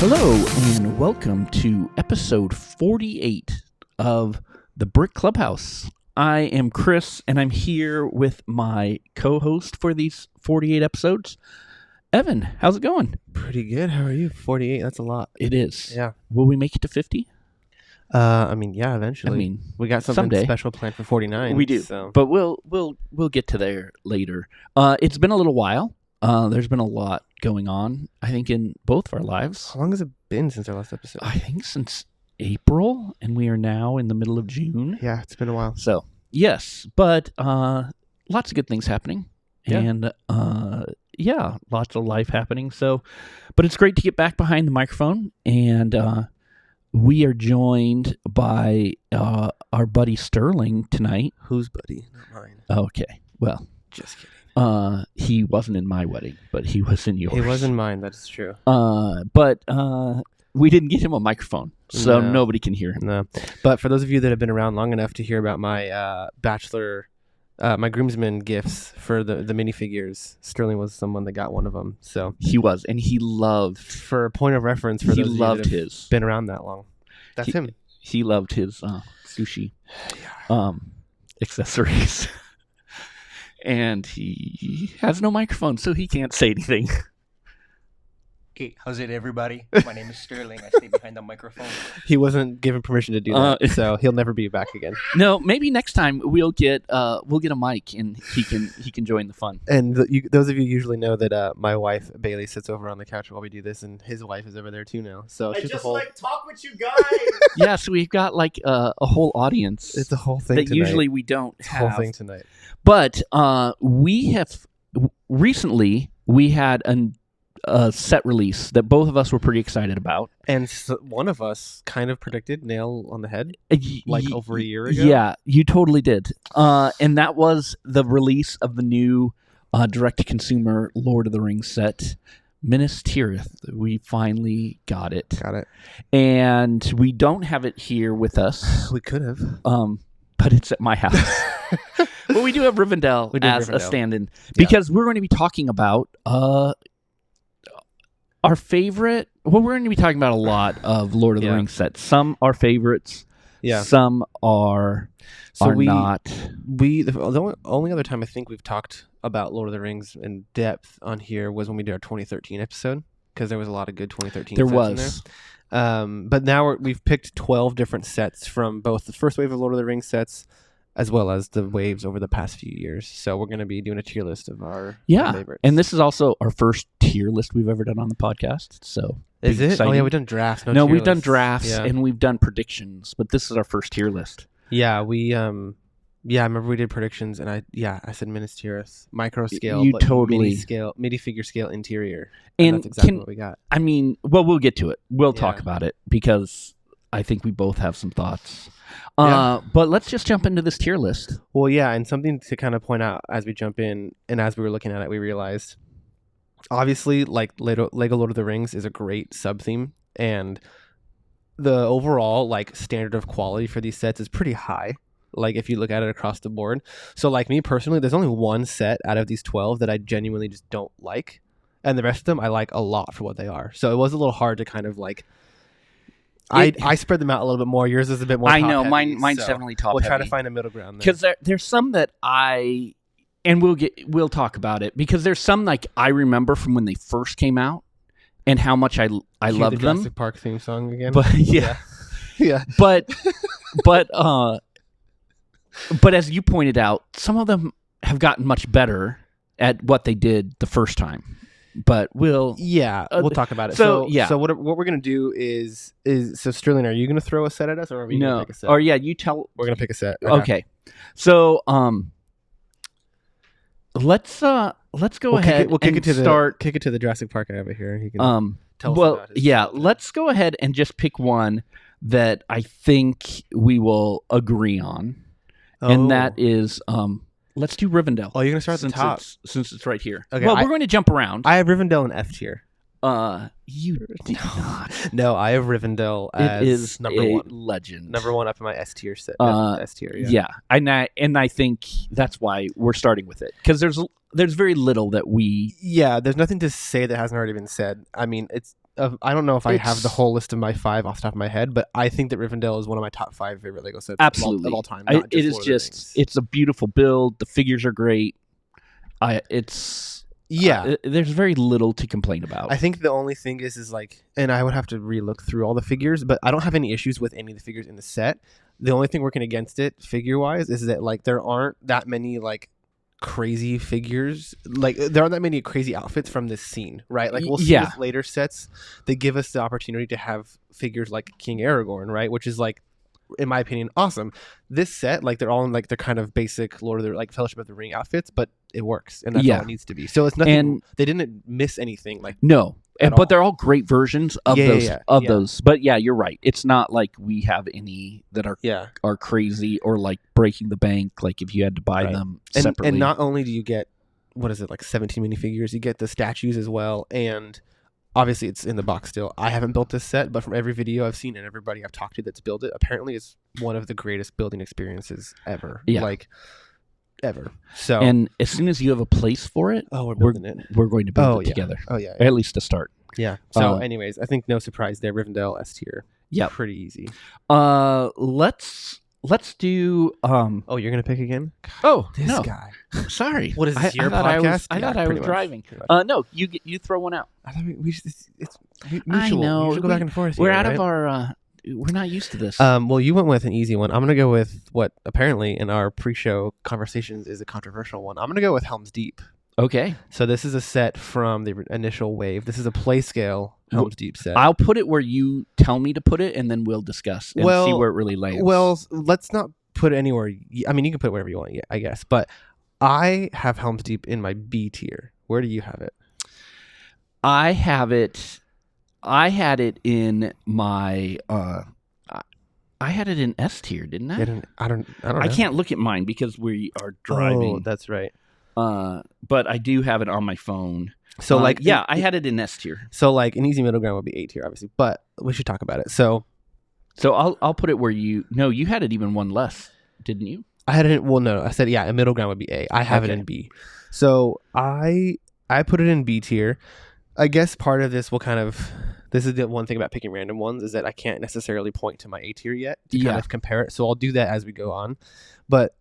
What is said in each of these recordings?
Hello, and welcome to episode 48 of the Brick Clubhouse. I am Chris, and I'm here with my co-host for these 48 episodes, Evan. How's it going? Pretty good. How are you? 48, that's a lot. It is. Yeah. Will we make it to 50? Yeah, eventually. We got something someday. Special planned for 49. We do, so. but we'll get to there later. It's been a little while. There's been a lot going on, I think, in both of our lives. How long has it been since our last episode? I think since April, and we are now in the middle of June. Yeah, it's been a while. So, yes, but lots of good things happening. Yeah. And, lots of life happening. So, but it's great to get back behind the microphone, and we are joined by our buddy Sterling tonight. Whose buddy? Not mine. Okay, well. Just kidding. He wasn't in my wedding, but he was in yours. He was in mine, that's true. But we didn't get him a microphone, so No. nobody can hear him. No. But for those of you that have been around long enough to hear about my my groomsmen gifts for the minifigures, Sterling was someone that got one of them. So He was, and he loved. for a point of reference, for He those loved of you that have his. been around that long, that's him. He loved his sushi accessories. And he has no microphone, so he can't say anything. Okay, how's it, everybody? My name is Sterling. I stay behind the microphone. He wasn't given permission to do that, so he'll never be back again. No, maybe next time we'll get a mic and he can join the fun. And those of you usually know that my wife Bailey sits over on the couch while we do this, and his wife is over there too now. So it's just a whole. talk with you guys. Yeah, so we've got like a whole audience. It's a whole thing that tonight. usually we don't It's have. a whole thing tonight. But we have recently we had a set release that both of us were pretty excited about, And so one of us kind of predicted nail on the head like over a year ago. Yeah, you totally did. And that was the release of the new direct-to-consumer Lord of the Rings set, Minas Tirith. We finally got it. Got it. And we don't have it here with us, We could have. but it's at my house. But we do have Rivendell as a stand-in, because we're going to be talking about our favorite. Well, we're going to be talking about a lot of Lord of the Rings sets. Some are favorites. Yeah. Some are not. The only other time I think we've talked about Lord of the Rings in depth on here was when we did our 2013 episode, because there was a lot of good 2013 There sets was. in there. But now we've picked 12 different sets from both the first wave of Lord of the Rings sets as well as the waves over the past few years. So we're going to be doing a tier list of our favorites. And this is also our first tier list we've ever done on the podcast. So Is it? exciting. Oh yeah, we've done drafts. No, tier we've done lists. drafts Yeah. and we've done predictions, but this is our first tier list. Yeah, we I remember we did predictions, and I said Minas Tirith, micro scale, You but totally- mini figure scale interior, And that's exactly what we got. I mean, well, we'll get to it. We'll Yeah. talk about it because I think we both have some thoughts. Yeah. But let's just jump into this tier list. Well, yeah, and something to kind of point out as we jump in, and as we were looking at it, we realized, obviously, like Lego Lord of the Rings is a great sub theme, and the overall like standard of quality for these sets is pretty high. Like if you look at it across the board. So like me personally, there's only one set out of these 12 that I genuinely just don't like, and the rest of them I like a lot for what they are. So it was a little hard to kind of like. I spread them out a little bit more. Yours is a bit more. I know top-heavy, mine's so definitely top. We'll try to find a middle ground there. because there's some that and we'll talk about it, because there's some like I remember from when they first came out and how much I Cue loved the them. Jurassic Park theme song again. But yeah. Yeah. But as you pointed out, some of them have gotten much better at what they did the first time. But we'll talk about it. so, So what we're gonna do is so Sterling, are you gonna throw a set at us, or are we gonna pick a set? Or you tell. We're gonna pick a set. Okay. So let's go ahead. Kick it to start. the Jurassic Park over here. You can tell us Well, about his yeah. set. Let's go ahead and just pick one that I think we will agree on, and that is let's do Rivendell. Oh, you're gonna start at the top since it's right here. Okay, well, we're going to jump around. I have Rivendell in F tier. You did not. No, I have Rivendell as It is number a one. legend. Number one up in my S tier set. S tier. Yeah, and I think that's why we're starting with it, because there's very little that we. Yeah, there's nothing to say that hasn't already been said. I mean, it's I don't know if I have the It's- whole list of my 5 off the top of my head, but I think that Rivendell is one of my top 5 favorite Lego sets Absolutely. of all time. It is Lord of the Rings. just, it's a beautiful build. The figures are great. There's very little to complain about. I think the only thing is like, and I would have to relook through all the figures, but I don't have any issues with any of the figures in the set. The only thing working against it figure wise is that like there aren't that many like crazy figures, like there aren't that many crazy outfits from this scene, right? Like we'll see with later sets, they give us the opportunity to have figures like King Aragorn, right? Which is like, in my opinion, awesome. This set, like they're all in like their kind of basic Lord of the like Fellowship of the Ring outfits, but it works and that's all it needs to be. So it's nothing. And they didn't miss anything. Like no, but they're all great versions of those. But yeah, you're right. It's not like we have any that are crazy or like breaking the bank. Like if you had to buy them separately. And not only do you get like 17 minifigures, you get the statues as well, and obviously it's in the box still. I haven't built this set, but from every video I've seen and everybody I've talked to that's built it, apparently it's one of the greatest building experiences ever. Yeah. Like ever. So, and as soon as you have a place for it, we're building it. We're going to build it together. Oh yeah. At least to start. Yeah. So anyways, I think no surprise there. Rivendell S tier. Yeah. Pretty easy. Let's do Oh, you're gonna pick again? This guy. Sorry. What is this, your podcast? I thought I was driving. No, you throw one out. I thought we should, it's mutual. I know. We should go back and forth. We're out of our we're not used to this. Well, you went with an easy one. I'm gonna go with what apparently in our pre-show conversations is a controversial one. I'm gonna go with Helm's Deep. Okay. So this is a set from the initial wave. This is a play scale Helm's Deep set. I'll put it where you tell me to put it, and then we'll discuss and see where it really lands. Well, let's not put it anywhere. I mean, you can put it wherever you want, I guess. But I have Helm's Deep in my B tier. Where do you have it? I have it. I had it in my. I had it in S tier, didn't I? I don't know. I can't look at mine because we are driving. Oh, that's right. But I do have it on my phone. So I had it in S tier. So like an easy middle ground would be A tier, obviously. But we should talk about it. So I'll put it where you. No, you had it even one less, didn't you? I had it. Well, no, I said a middle ground would be A. I have it in B. So I put it in B tier. I guess part of this will kind of. This is the one thing about picking random ones is that I can't necessarily point to my A tier yet to kind of compare it. So I'll do that as we go on. But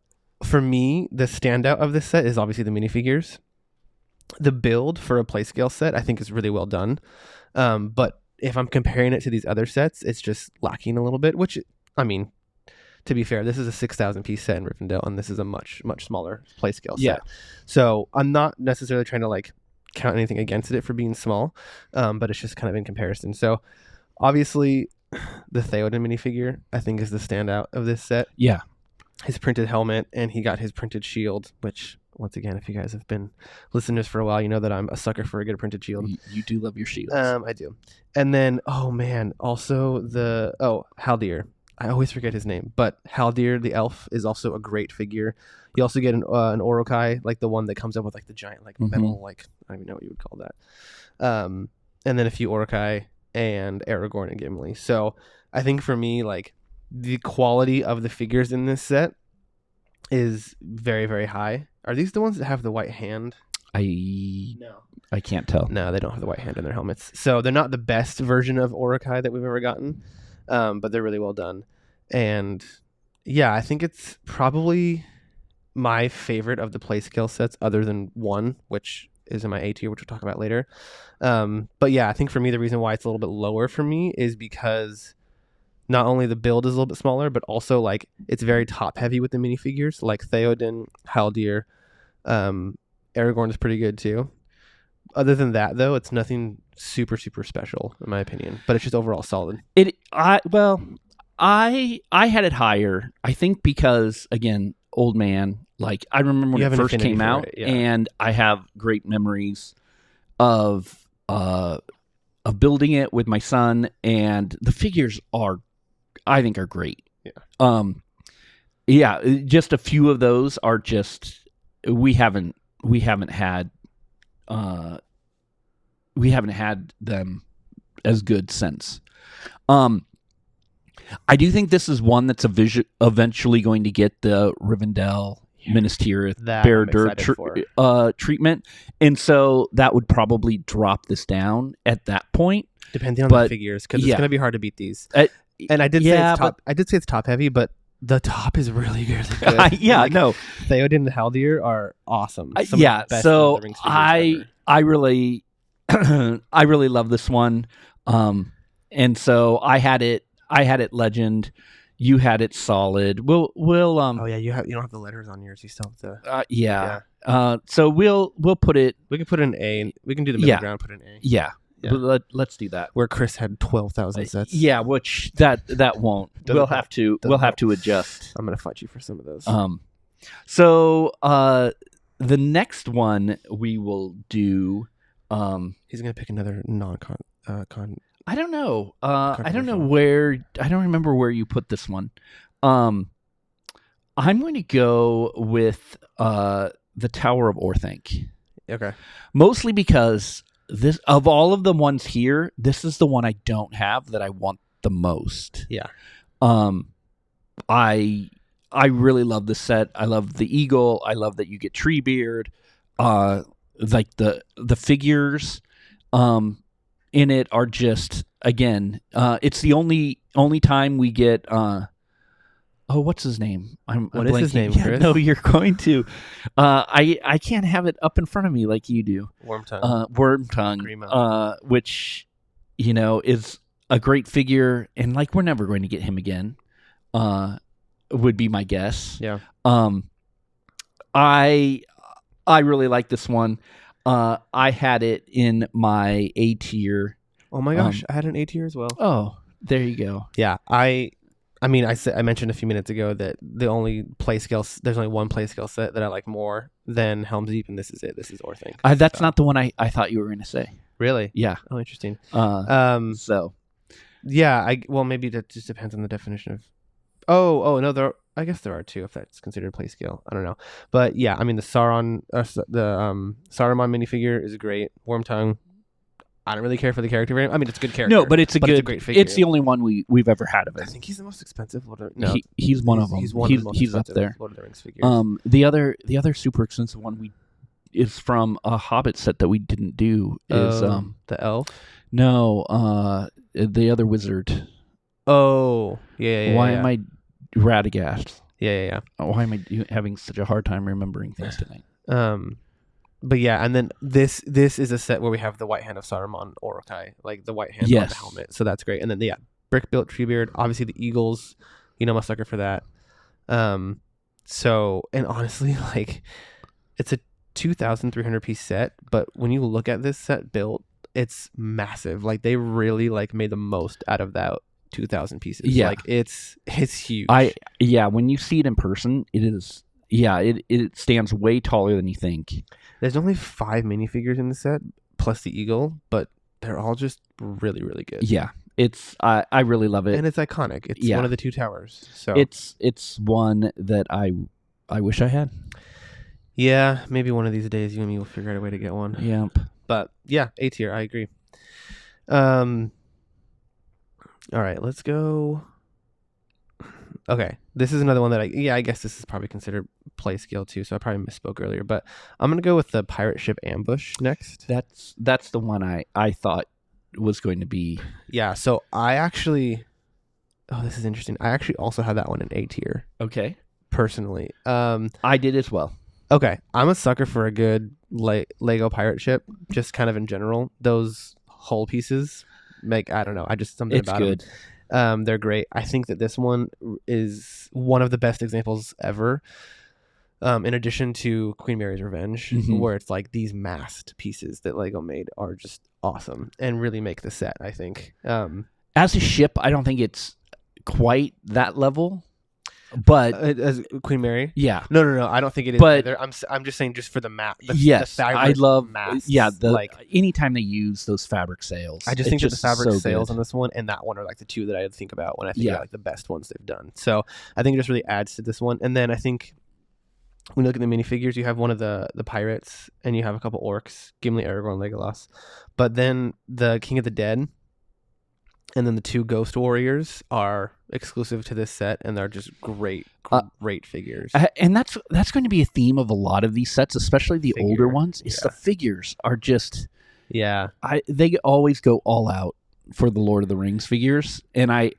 for me, the standout of this set is obviously the minifigures. The build for a play scale set, I think, is really well done. But if I'm comparing it to these other sets, it's just lacking a little bit, which, I mean, to be fair, this is a 6,000 piece set in Rivendell, and this is a much, much smaller play scale set. Yeah. So I'm not necessarily trying to like count anything against it for being small, but it's just kind of in comparison. So obviously the Theoden minifigure, I think, is the standout of this set. Yeah. His printed helmet, and he got his printed shield, which, once again, if you guys have been listeners for a while, you know that I'm a sucker for a good printed shield. You do love your shields. I do. And then, also Haldir. I always forget his name, but Haldir the elf is also a great figure. You also get an Orokai, like the one that comes up with like the giant like metal, like I don't even know what you would call that. And then a few Orokai and Aragorn and Gimli. So I think for me, like the quality of the figures in this set is very, very high. Are these the ones that have the white hand? I can't tell. No, they don't have the white hand in their helmets. So they're not the best version of Orokai that we've ever gotten, but they're really well done. And yeah, I think it's probably my favorite of the play scale sets other than one, which is in my A tier, which we'll talk about later. But yeah, I think for me, the reason why it's a little bit lower for me is because not only the build is a little bit smaller, but also like it's very top heavy with the minifigures, like Theoden, Haldir, Aragorn is pretty good too. Other than that, though, it's nothing super, super special in my opinion, but it's just overall solid. I had it higher, I think, because again, old man, like I remember when it first came out, and I have great memories of building it with my son, and the figures I think are great. Yeah. Just a few of those are just we haven't had them as good since. I do think this is one that's eventually going to get the Rivendell Ministerial Baradur treatment, and so that would probably drop this down at that point. depending on But, the figures, because yeah. it's gonna be hard to beat these. Uh, And I did yeah, say it's top. I did say it's top heavy, but the top is really good. Like, no. Theoden and Haldir are awesome. Some of Yeah. the best So Lord of the Rings figures ever. I really I really love this one. And so I had it legend. You had it solid. We'll Oh yeah, you don't have the letters on yours. You still have the. yeah. So we'll put it. We can put an A. We can do the middle ground. Put an A. Yeah. Yeah. Let's do that. Where Chris had 12,000 sets. Yeah, which that won't. We'll have to adjust. I'm gonna fight you for some of those. So the next one we will do. He's gonna pick another non-con. I don't know. I don't know where. I don't remember where you put this one. I'm going to go with the Tower of Orthanc. Okay. Mostly because this, of all of the ones here, this is the one I don't have that I want the most. Yeah. I really love this set. I love the eagle. I love that you get Treebeard. Like the figures in it are just, again, it's the only time we get what's his name? What is his name, Chris? No, you're going to. I can't have it up in front of me like you do. Wormtongue, which is a great figure, and like we're never going to get him again. Would be my guess. Yeah. I really like this one. I had it in my A tier. Oh my gosh, I had an A tier as well. Oh, there you go. Yeah, I mentioned a few minutes ago that there's only one play scale set that I like more than Helm's Deep, and this is it. This is Orthanc. That's not the one I thought you were going to say. Really? Yeah. Oh, interesting. So. Yeah, maybe that just depends on the definition of. Oh no, I guess there are two if that's considered play scale. I don't know, but yeah, I mean the Sauron, Saruman minifigure is great. Wormtongue, I don't really care for the character very much. I mean, it's a good character. No, but it's a great figure. It's the only one we've ever had of it. I think he's the most expensive. He's one of them. He's up there. Lord of the Rings figures. The other super expensive one is from a Hobbit set that we didn't do. Is the elf? No, the other wizard. Oh, yeah. Why am I Radagast? Yeah. Why am I having such a hard time remembering things tonight? But yeah, and then this is a set where we have the white hand of Saruman Orokai, like the white hand on the helmet. So that's great. And then brick built Treebeard, obviously the eagles. I'm a sucker for that. So, and honestly, like it's a 2,300 piece set, but when you look at this set built, it's massive. Like they really made the most out of that 2,000 pieces. Yeah, like it's huge. When you see it in person, it is. Yeah, it stands way taller than you think. There's only 5 minifigures in the set plus the eagle, but they're all just really, really good. Yeah, I really love it, and it's iconic. It's one of the two towers. So it's one that I wish I had. Yeah, maybe one of these days you and me will figure out a way to get one. Yep. But yeah, A tier, I agree. All right, let's go. Okay, this is another one that I guess this is probably considered play scale too, so I probably misspoke earlier, but I'm gonna go with the pirate ship ambush next. That's the one I thought was going to be. Yeah, so I actually, this is interesting. I actually also had that one in A tier. Okay. Personally, I did as well. Okay, I'm a sucker for a good Lego pirate ship, just kind of in general. Those hull pieces make, I don't know, I just something about good. Them. They're great. I think that this one is one of the best examples ever. In addition to Queen Mary's Revenge, where it's like these masked pieces that Lego made are just awesome and really make the set, I think. As a ship, I don't think it's quite that level. But as Queen Mary, yeah, no, I don't think it is. But either. I'm just saying, just for the map. Yes, the I love masks. Yeah, anytime they use those fabric sails, I just think that the fabric sails good. on this one and that one are like the two that I would think about when I think about the best ones they've done. So I think it just really adds to this one. And then I think when you look at the minifigures, you have one of the pirates and you have a couple orcs, Gimli, Aragorn, Legolas, but then the King of the Dead. And then the 2 Ghost Warriors are exclusive to this set, and they're just great figures. And that's going to be a theme of a lot of these sets, especially the older ones. Is the figures are just, they they always go all out. for the Lord of the Rings figures, and I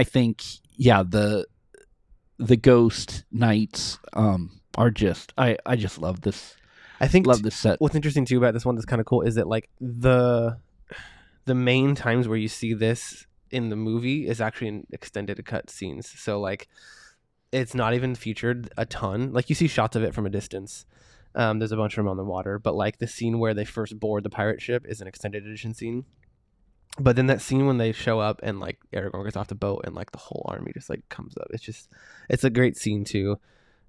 think the Ghost Knights are just I just love this. I think love this set. What's interesting too about this one that's kind of cool is that like the main times where you see this in the movie is actually in extended cut scenes. So like it's not even featured a ton. Like you see shots of it from a distance. There's a bunch of them on the water, but like the scene where they first board the pirate ship is an extended edition scene. But then that scene when they show up and like Aragorn gets off the boat and like the whole army just like comes up. It's a great scene too.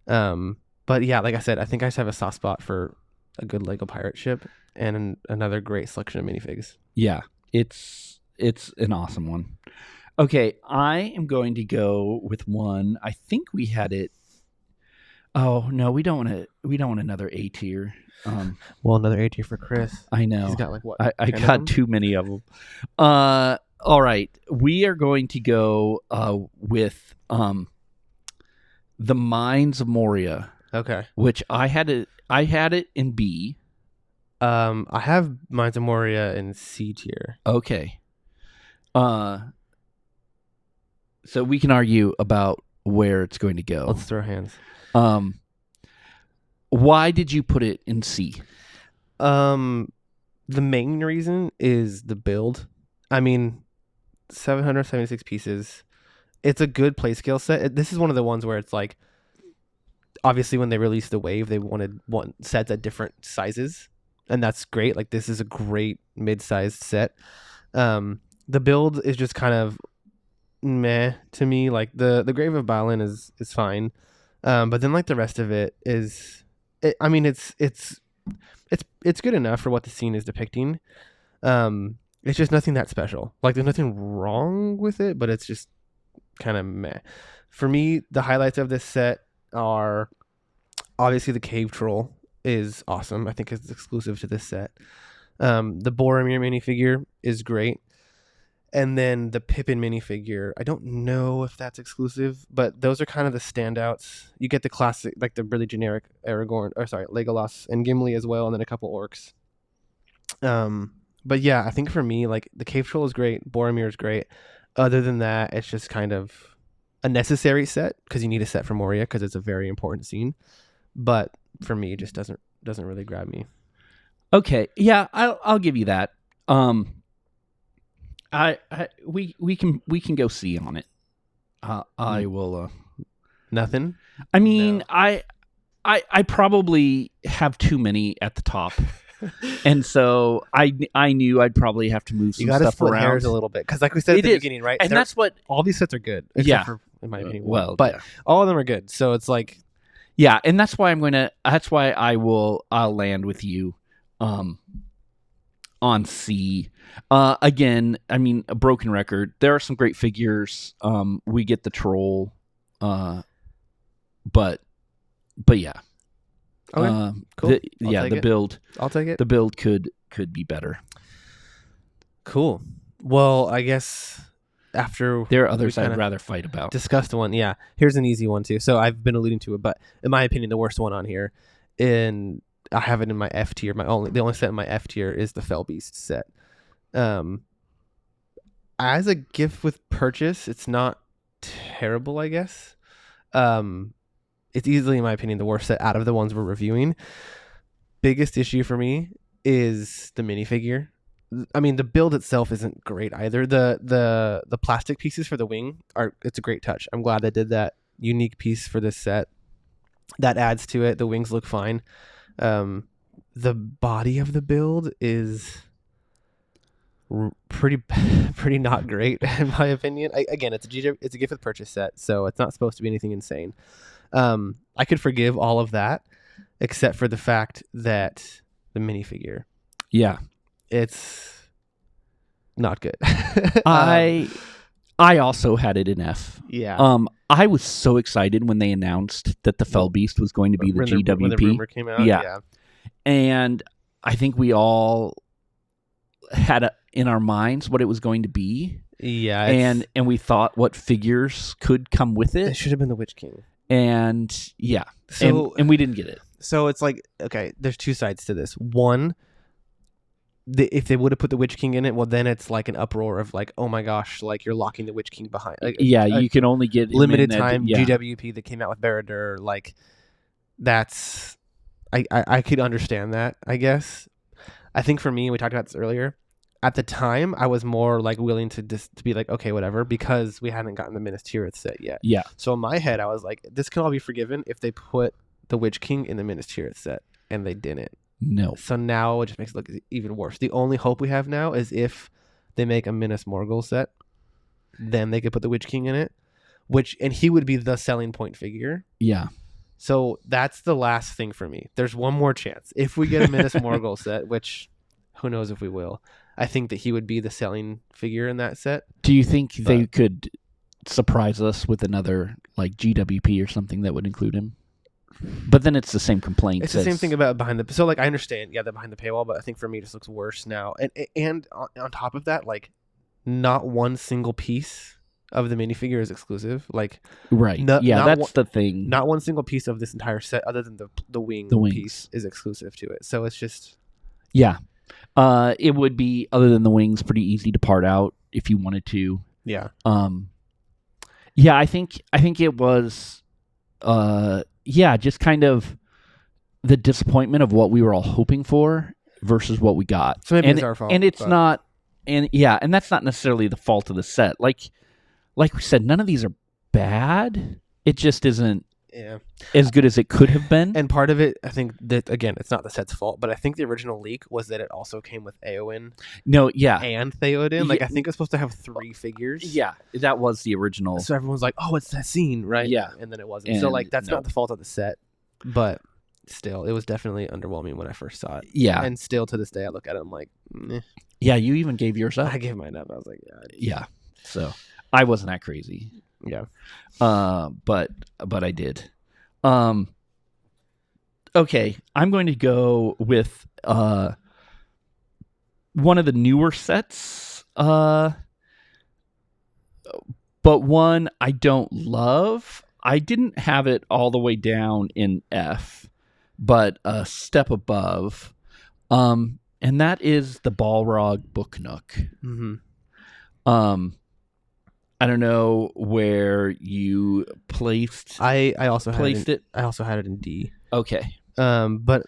But yeah, like I said, I think I just have a soft spot for a good Lego pirate ship and another great selection of minifigs. Yeah, it's an awesome one. Okay, I am going to go with one. I think we had it. Oh no, we don't want another A tier. Well, another A tier for Chris. I know. He's got like what? I got too many of them. All right, we are going to go with the Mines of Moria. Okay. Which I had it in B. I have Mines of Moria in C tier. Okay. So we can argue about where it's going to go. Let's throw hands. Why did you put it in C? The main reason is the build. I mean, 776 pieces. It's a good play scale set. This is one of the ones where it's like, obviously when they released the wave, they wanted sets at different sizes, and that's great. Like this is a great mid-sized set. The build is just kind of meh to me. Like the Grave of Balin is fine, but then like the rest of it is, it's good enough for what the scene is depicting. It's just nothing that special. Like there's nothing wrong with it, but it's just kind of meh. For me, the highlights of this set are obviously the Cave Troll is awesome. I think it's exclusive to this set. The Boromir minifigure is great. And then the Pippin minifigure, I don't know if that's exclusive, but those are kind of the standouts. You get the classic, like the really generic Legolas and Gimli as well, and then a couple orcs. But yeah, I think for me, like the Cave Troll is great, Boromir is great. Other than that, it's just kind of a necessary set because you need a set for Moria because it's a very important scene. But for me, it just doesn't really grab me. Okay, yeah, I'll give you that. We can go C on it. I will. Nothing. I mean, No. I probably have too many at the top, and so I knew I'd probably have to move some stuff around. You got to split hairs a little bit because, like we said at the beginning, right? And that's what all these sets are good. Yeah, for, in my opinion. But all of them are good. So it's like, yeah, and that's why I'll land with you, on C. Again, I mean, a broken record. There are some great figures. We get the troll, but yeah. Okay, cool. The build. I'll take it. The build could be better. Cool. Well, I guess after there are others I'd rather fight about. Discussed one, yeah. Here's an easy one too. So I've been alluding to it, but in my opinion, the worst one on here, I have it in my F tier. The only set in my F tier is the Fell Beast set. As a gift with purchase, it's not terrible, I guess. It's easily, in my opinion, the worst set out of the ones we're reviewing. Biggest issue for me is the minifigure. I mean, the build itself isn't great either. The plastic pieces for the wing it's a great touch. I'm glad they did that unique piece for this set. That adds to it. The wings look fine. The body of the build is pretty not great in my opinion. Again, it's a gift with purchase set, so it's not supposed to be anything insane. I could forgive all of that except for the fact that the minifigure, it's not good. I also had it in F. Yeah. I was so excited when they announced that the Fell Beast was going to be the GWP. When the rumor came out, yeah. And I think we all had in our minds what it was going to be. Yeah. And we thought what figures could come with it. It should have been the Witch King. And yeah. So, and we didn't get it. So it's like, okay, there's two sides to this. One, if they would have put the Witch King in it, well, then it's like an uproar of like, oh my gosh, like you're locking the Witch King behind. Like, you can only get him limited in time yeah. GWP that came out with Baradur. Like that's I could understand that, I guess. I think for me, we talked about this earlier. At the time, I was more like willing to be like, okay, whatever, because we hadn't gotten the Minas Tirith set yet. Yeah. So in my head, I was like, this can all be forgiven if they put the Witch King in the Minas Tirith set, and they didn't. No. So now it just makes it look even worse. The only hope we have now is if they make a Minas Morgul set, then they could put the Witch King in it, and he would be the selling point figure. Yeah. So that's the last thing for me. There's one more chance. If we get a Minas Morgul set, which who knows if we will, I think that he would be the selling figure in that set. Do you think they could surprise us with another like GWP or something that would include him? But then it's the same complaint. It's the same thing about behind the... So, like, I understand, the behind the paywall, but I think for me it just looks worse now. And on top of that, like, not one single piece of the minifigure is exclusive. Like, right. That's the thing. Not one single piece of this entire set, other than the wing piece, is exclusive to it. So it's just... Yeah. It would be, other than the wings, pretty easy to part out if you wanted to. Yeah. Yeah, I think it was... just kind of the disappointment of what we were all hoping for versus what we got. So maybe it's our fault. And it's not, and that's not necessarily the fault of the set. Like we said, none of these are bad. It just isn't as good as it could have been. And part of it, I think that, again, it's not the set's fault, but I think the original leak was that it also came with Eowyn. No, yeah. And Theoden. Like, I think it was supposed to have 3 figures. Yeah, that was the original. So everyone's like, oh, it's that scene, right? Yeah. And then it wasn't. So, like, that's not the fault of the set, but still, it was definitely underwhelming when I first saw it. Yeah. And still, to this day, I look at it, I'm like, eh. Yeah, you even gave yours up. I gave mine up. I was like, yeah. So, I wasn't that crazy. Yeah. But I did. Okay, I'm going to go with one of the newer sets, but one I don't love. I didn't have it all the way down in F, but a step above, and that is the Balrog Book Nook. Mm-hmm. I don't know where you placed. I also placed it. I also had it in D. Okay. But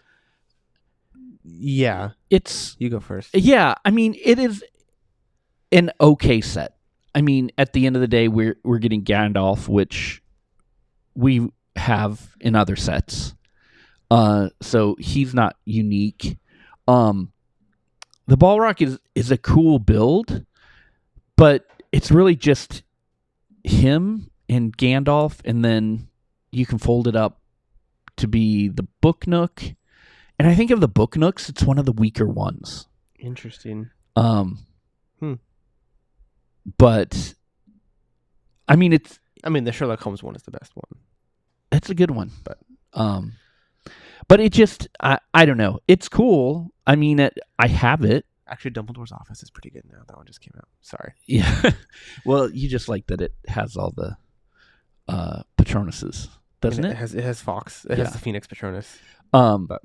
yeah, you go first. Yeah, I mean, it is an okay set. I mean, at the end of the day, we're getting Gandalf, which we have in other sets. So he's not unique. The Balrog is a cool build, but it's really just him and Gandalf, and then you can fold it up to be the Book Nook. And I think of the Book Nooks, it's one of the weaker ones. Interesting. But I mean, the Sherlock Holmes one is the best one. It's a good one, but it just I don't know. It's cool. I mean, I have it. Actually, Dumbledore's office is pretty good now. That one just came out. Sorry. Yeah. Well, you just like that it has all the Patronuses, doesn't it? It has Fox. It has the Phoenix Patronus. But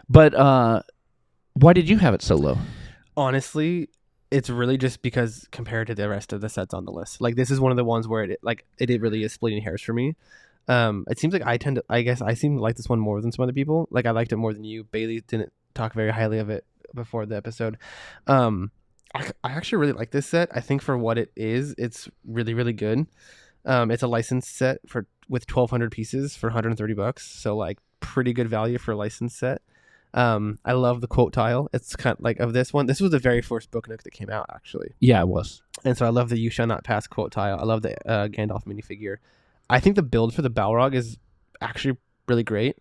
why did you have it so low? Honestly, it's really just because compared to the rest of the sets on the list, like this is one of the ones where it really is splitting hairs for me. It seems like I seem to like this one more than some other people. Like I liked it more than you. Bailey didn't talk very highly of it before the episode. I actually really like this set. I think for what it is, it's really, really good. It's a licensed set with 1,200 pieces for $130. So like pretty good value for a licensed set. I love the quote tile. It's kind of like of this one. This was the very first Book Nook that came out, actually. Yeah, it was. And so I love the "You Shall Not Pass" quote tile. I love the Gandalf minifigure. I think the build for the Balrog is actually really great.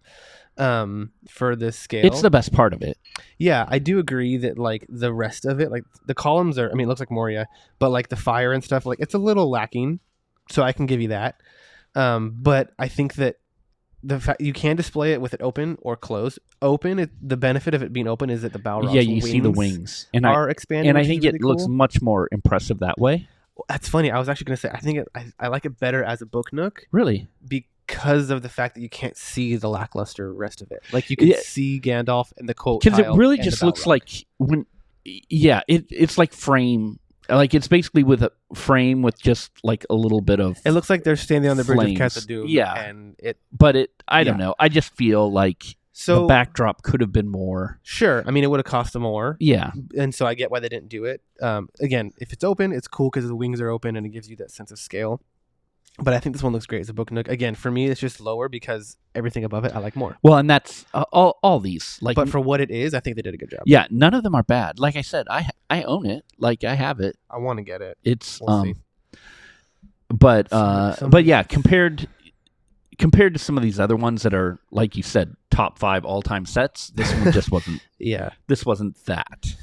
For this scale, it's the best part of it. Yeah, I do agree that like the rest of it, like the columns are, I mean, it looks like Moria, but like the fire and stuff, like it's a little lacking. So I can give you that. But I think that the fact you can display it with it open or closed. Open, the benefit of it being open is that the Balrog's wings see the wings and are expanding, and I think really it looks much more impressive that way. That's funny. I was actually going to say I think I like it better as a Book Nook. Really? Because of the fact that you can't see the lackluster rest of it. Like you can see Gandalf and the quote, because it really just looks like when Yeah, it's like frame. Like it's basically with a frame with just like a little bit of. It looks like they're standing on the bridge of flames. Khazad-dûm. Yeah. And it. But I don't know. I just feel like So the backdrop could have been more. Sure. I mean, it would have cost them more. Yeah. And so I get why they didn't do it. Again, if it's open, it's cool because the wings are open and it gives you that sense of scale. But I think this one looks great as a book nook. Again, for me, it's just lower because everything above it I like more. Well, and that's all these. Like, But for what it is, I think they did a good job. yeah, none of them are bad. Like I said, I own it. Like I have it. I want to get it. It's We'll see. But Some- but yeah, compared to some of these other ones that are, like you said, top 5 all-time sets, this one just wasn't. Yeah. This wasn't that.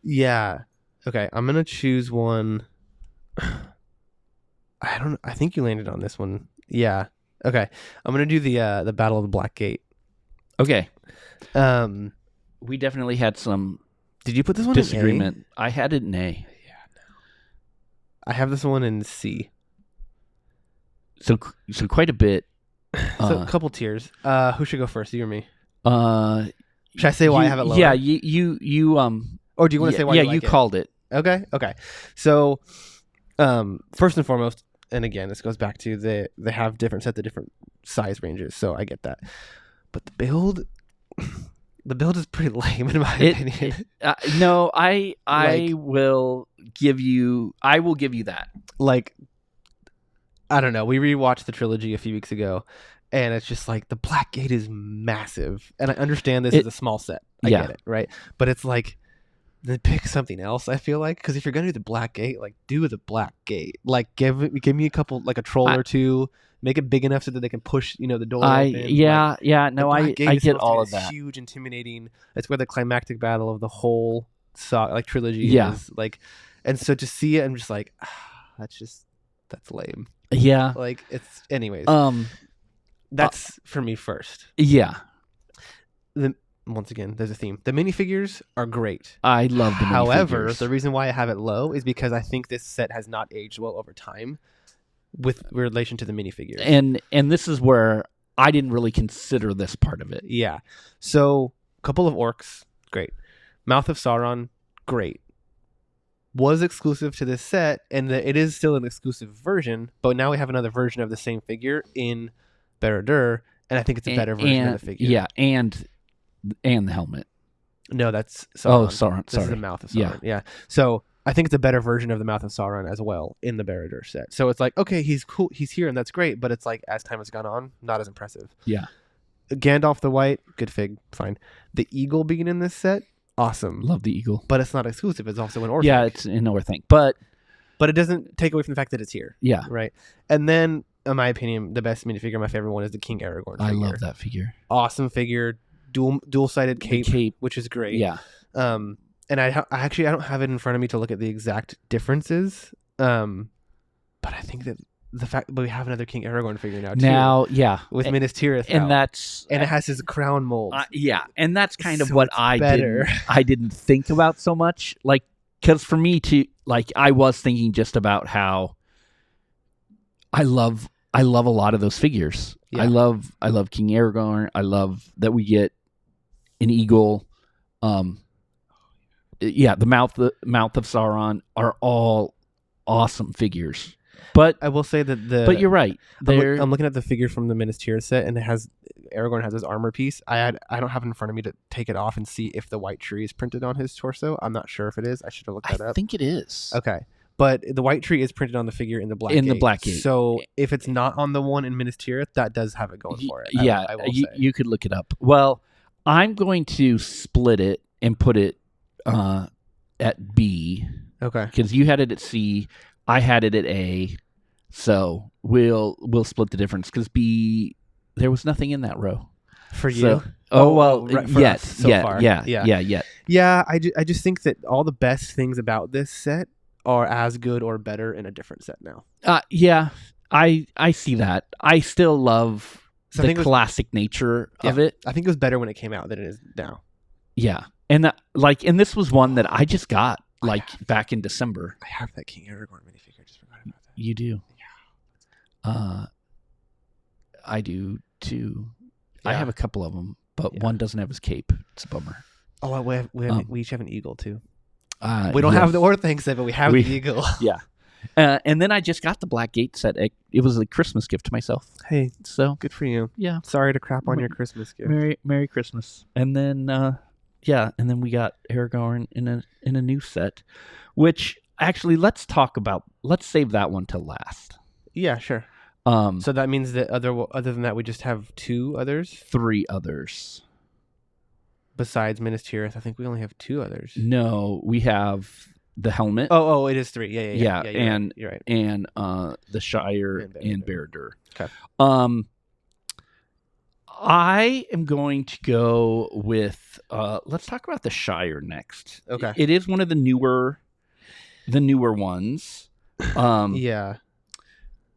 Yeah. Okay, I'm gonna choose one. I think you landed on this one. Yeah. Okay. I'm gonna do the Battle of the Black Gate. Okay. Um, We definitely had some did you put this one disagreement. in I had it in A. A? Yeah. No. I have this one in C. So quite a bit. So a couple tiers. Who should go first? You or me? Should I say why I have it lower? Yeah, you Or do you want to say why? yeah, you like you it? called it. Okay. So, first and foremost, and again, this goes back to they have different sets of different size ranges, so I get that. But the build is pretty lame in my opinion. No, I Like- will give you that. Like, I don't know. We rewatched the trilogy a few weeks ago, and it's just like the Black Gate is massive, and I understand this is a small set. I Yeah. get it, right? But it's like, then pick something else. I feel like because if you're gonna do the Black Gate, like do the Black Gate. Like give me a couple, like a troll or two. Make it big enough so that they can push, the door. open. No, The Black I Gate is get supposed to be all of this that. Huge, intimidating. It's where the climactic battle of the whole trilogy Yeah. is. Like, and so to see it, I'm just like, that's lame. Yeah. Like it's anyways. That's for me first. Yeah. Once again, there's a theme. The minifigures are great. I love the However, minifigures. the reason why I have it low is because I think this set has not aged well over time with relation to the minifigures. And this is where I didn't really consider this part of it. Yeah. So, couple of orcs, great. Mouth of Sauron, great. Was exclusive to this set, and it is still an exclusive version, but now we have another version of the same figure in Baradur, and I think it's a better version of the figure. Yeah, and the helmet. No, that's Sauron. Oh, Sauron. This is the Mouth of Sauron. Yeah. So I think it's a better version of the Mouth of Sauron as well in the Baradur set. So it's like, okay, he's cool, he's here, and that's great, but it's like as time has gone on, not as impressive. Yeah. Gandalf the White, good fig, fine. The eagle being in this set, awesome. Love the eagle. But it's not exclusive. It's also an orc. Yeah, it's an Orthanc. But it doesn't take away from the fact that it's here. yeah, Right. And then, in my opinion, the best minifigure, my favorite one, is the King Aragorn figure. I love that figure. Awesome figure, dual-sided The cape, which is great. Yeah. And I don't have it in front of me to look at the exact differences. But I think that the fact that we have another King Aragorn figure now too, Yeah. with Minas Tirith, And out. that's And it has his crown mold. yeah, and that's kind of So what it's I better. didn't think about so much. Like, because for me to I was thinking just about how I love a lot of those figures. Yeah. I love King Aragorn. I love that we get an eagle. Yeah, the mouth of Sauron are all awesome figures. But I will say that but you're right. I'm looking at the figure from the Minas Tirith set, and Aragorn has his armor piece. I don't have it in front of me to take it off and see if the white tree is printed on his torso. I'm not sure if it is. I should have looked that I up. think it is. Okay. But the white tree is printed on the figure in the Black In Gate. the Black Gate. So if it's not on the one in Minas Tirith, that does have it going for it. I will say. You could look it up. Well, I'm going to split it and put it at B Okay. because you had it at C, I had it at A. So we'll split the difference because B, there was nothing in that row For you? So, well, right, for yet, us so yet, far. yeah, Yeah. yet. Yeah, I just think that all the best things about this set are as good or better in a different set now. Yeah, I see that. I still love So I the think it was- classic nature of it. I think it was better when it came out than it is now. Yeah, and and this was one that I just got back in December. I have that King Aragorn minifigure. I just forgot about that. You do. I do too. I Yeah. have a couple of them, but Yeah. one doesn't have his cape. It's a bummer. Oh, we each have an eagle too. We don't have yes. the Or Thanks set, but we have the eagle. Yeah. And then I just got the Black Gate set. It was a Christmas gift to myself. Hey, So good for you. yeah, Sorry to crap on your Christmas gift. Merry Christmas. And then and then we got Aragorn in a new set, which actually let's save that one till last. Yeah, sure. So that means that other than that, we just have 2 others? 3 others. Besides Minas Tirith, I think we only have 2 others. No, we have the helmet. Oh, it is 3. Yeah. You're right. And the Shire and Baradur. Okay. I am going to go with let's talk about the Shire next. Okay. It is one of the newer ones. Yeah.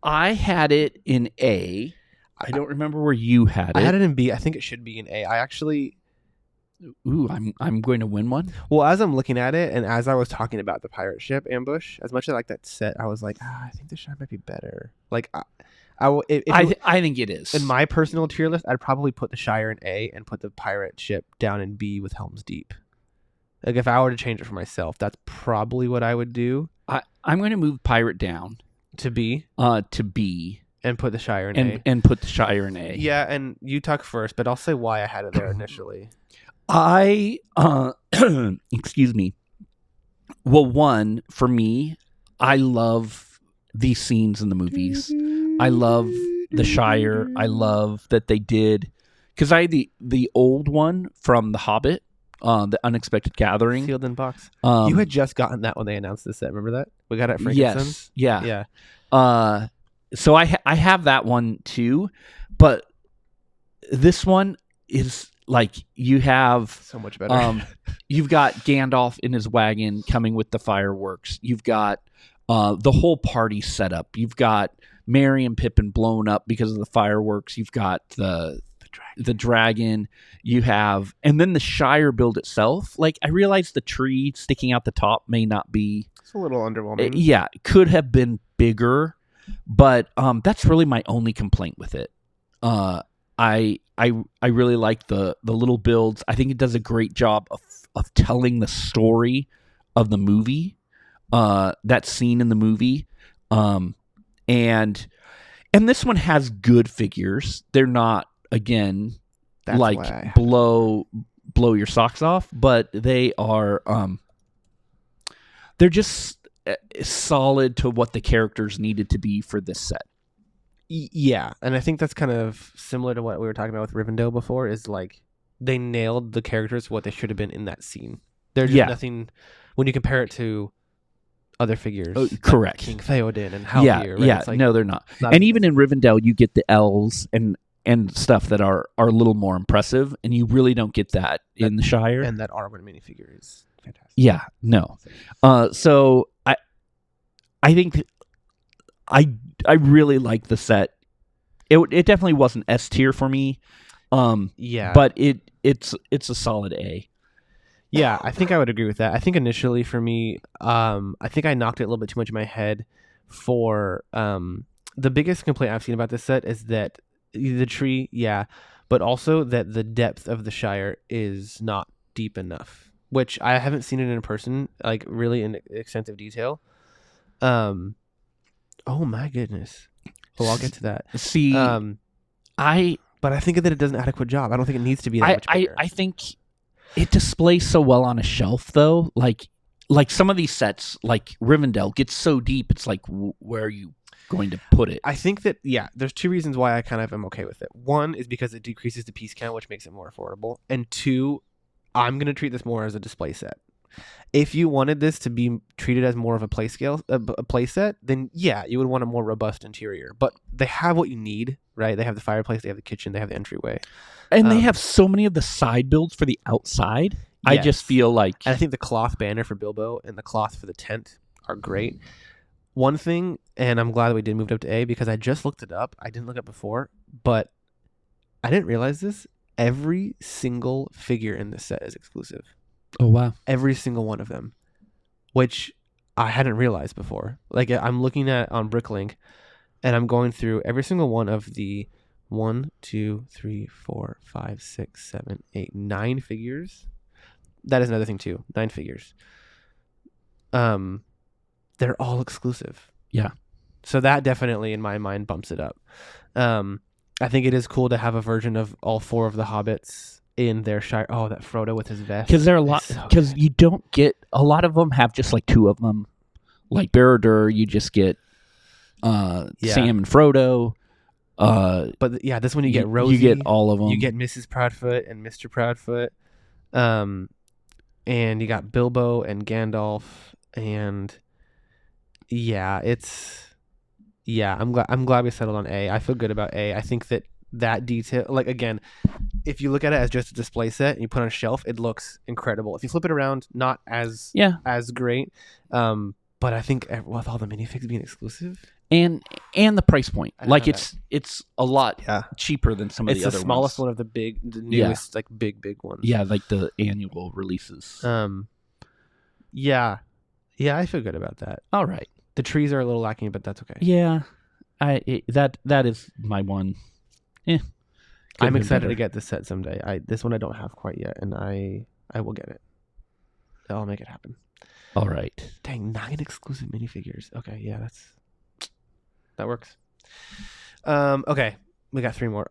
I had it in A. I don't remember where you had it. I had it in B. I think it should be in A. I actually... Ooh, I'm going to win one. Well, as I'm looking at it, and as I was talking about the pirate ship ambush, as much as I like that set, I was like, I think the Shire might be better. Like, I think it is. In my personal tier list, I'd probably put the Shire in A and put the pirate ship down in B with Helm's Deep. Like, if I were to change it for myself, that's probably what I would do. I'm going to move Pirate down to B. To B. And put the Shire in A. And put the Shire in A. Yeah, and you talk first, but I'll say why I had it there initially. Excuse me. Well, one, for me, I love these scenes in the movies. I love the Shire. I love that they did, because I had the old one from The Hobbit, The Unexpected Gathering. Sealed in box. You had just gotten that when they announced this set. Remember that? We got it at Frankenstein? Yes. Yeah. So I have that one too, but this one is like, you have so much better. You've got Gandalf in his wagon coming with the fireworks. You've got the whole party set up. You've got Merry and Pippin blown up because of the fireworks. You've got the dragon. You have, and then the Shire build itself. Like, I realize the tree sticking out the top may not be. It's a little underwhelming. Yeah, it could have been bigger, but that's really my only complaint with it. I really like the little builds. I think it does a great job of telling the story of the movie, that scene in the movie, and this one has good figures. They're not, again, That's like blow your socks off, but they are they're just solid to what the characters needed to be for this set. Yeah, and I think that's kind of similar to what we were talking about with Rivendell before, is like they nailed the characters what they should have been in that scene. There's just nothing when you compare it to other figures. Correct. Like King Theoden and Haldir. Right? Yeah, like, no, they're not. And even in Rivendell, you get the elves and stuff that are a little more impressive, and you really don't get that in the Shire. And that Arwen minifigure is fantastic. Yeah, no. So I think I really like the set. It definitely wasn't S tier for me. Yeah, but it's a solid A. Yeah, I think I would agree with that. I think initially for me, I think I knocked it a little bit too much in my head. For the biggest complaint I've seen about this set is that the tree, but also that the depth of the Shire is not deep enough, which I haven't seen it in person, like really in extensive detail. Oh my goodness. Oh, I'll get to that. See, but I think that it does an adequate job. I don't think it needs to be that much bigger. I think it displays so well on a shelf, though. Like some of these sets, like Rivendell, gets so deep, it's like, where are you going to put it? I think that, there's 2 reasons why I kind of am okay with it. One is because it decreases the piece count, which makes it more affordable. And 2, I'm going to treat this more as a display set. If you wanted this to be treated as more of a play set, then you would want a more robust interior. But they have what you need, right? They have the fireplace, they have the kitchen, they have the entryway. And they have so many of the side builds for the outside. Yes. I just feel like... And I think the cloth banner for Bilbo and the cloth for the tent are great. One thing, and I'm glad that we did move it up to A, because I just looked it up. I didn't look it up before, but I didn't realize this. Every single figure in this set is exclusive. Oh, wow. Every single one of them, which I hadn't realized before. Like, I'm looking at on Bricklink, and I'm going through every single one of the 1, 2, 3, 4, 5, 6, 7, 8, 9 figures. That is another thing, too. 9 figures. they're all exclusive. Yeah. So that definitely, in my mind, bumps it up. I think it is cool to have a version of all 4 of the hobbits in their Shire. Oh, that Frodo with his vest. Because there are a lot. Because you don't get a lot of them have just like 2 of them. Like Baradur, you just get Sam and Frodo. But yeah, this one you get Rosie. You get all of them. You get Mrs. Proudfoot and Mr. Proudfoot. And you got Bilbo and Gandalf, and I'm glad we settled on A. I feel good about A. I think that detail, like, again, if you look at it as just a display set and you put it on a shelf, it looks incredible. If you flip it around, not as great. But I think with all the minifigs being exclusive and the price point, like it's a lot cheaper than some of the other ones. It's the smallest one of the newest, like big ones. Yeah, like the annual releases. Yeah, I feel good about that. All right. The trees are a little lacking, but that's okay. Yeah, that is my one. I'm excited to get this set someday. This one I don't have quite yet, and I will get it. I'll make it happen. All right. Dang, 9 exclusive minifigures. Okay, yeah, that works. Okay, we got 3 more.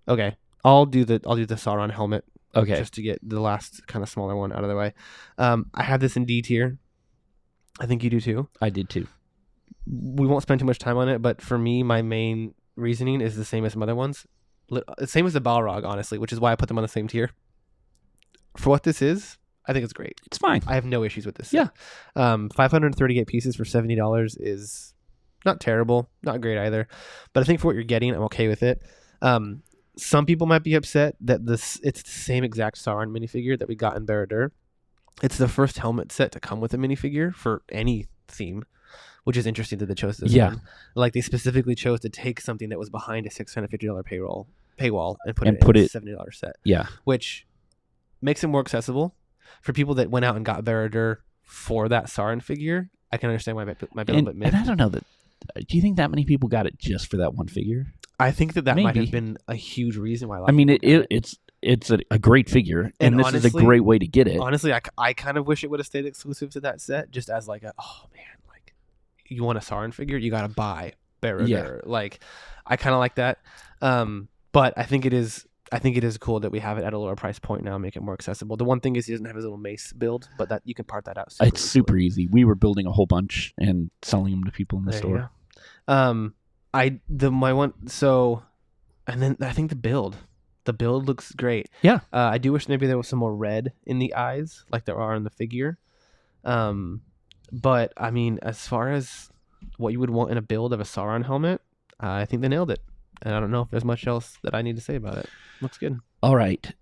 Okay, I'll do the Sauron helmet. Okay, just to get the last kind of smaller one out of the way. I have this in D tier. I think you do too. I did too. We won't spend too much time on it, but for me, my main reasoning is the same as some other ones. Same as the Balrog, honestly, which is why I put them on the same tier. For what this is, I think it's great. It's fine. I have no issues with this. Yeah. 538 pieces for $70 is not terrible, not great either. But I think for what you're getting, I'm okay with it. Some people might be upset that it's the same exact Sauron minifigure that we got in Baradur. It's the first helmet set to come with a minifigure for any theme, which is interesting that they chose this one. Like, they specifically chose to take something that was behind a $650 paywall and put it in a $70 set. Yeah. Which makes it more accessible. For people that went out and got Baradur for that Sauron figure, I can understand why it might be a little bit mid. And I don't know that. Do you think that many people got it just for that one figure? I think that might have been a huge reason why. It's a great figure, and this honestly, is a great way to get it. Honestly, I kind of wish it would have stayed exclusive to that set, just as like like you want a Sauron figure, you got to buy Baradur. Yeah. Like, I kind of like that. But I think it is cool that we have it at a lower price point now, make it more accessible. The one thing is he doesn't have his little mace build, but that you can part that out. Super easy. We were building a whole bunch and selling them to people in the store. And then I think the build looks great. Yeah. I do wish maybe there was some more red in the eyes, like there are in the figure. But I mean, as far as what you would want in a build of a Sauron helmet, I think they nailed it. And I don't know if there's much else that I need to say about it. Looks good. All right.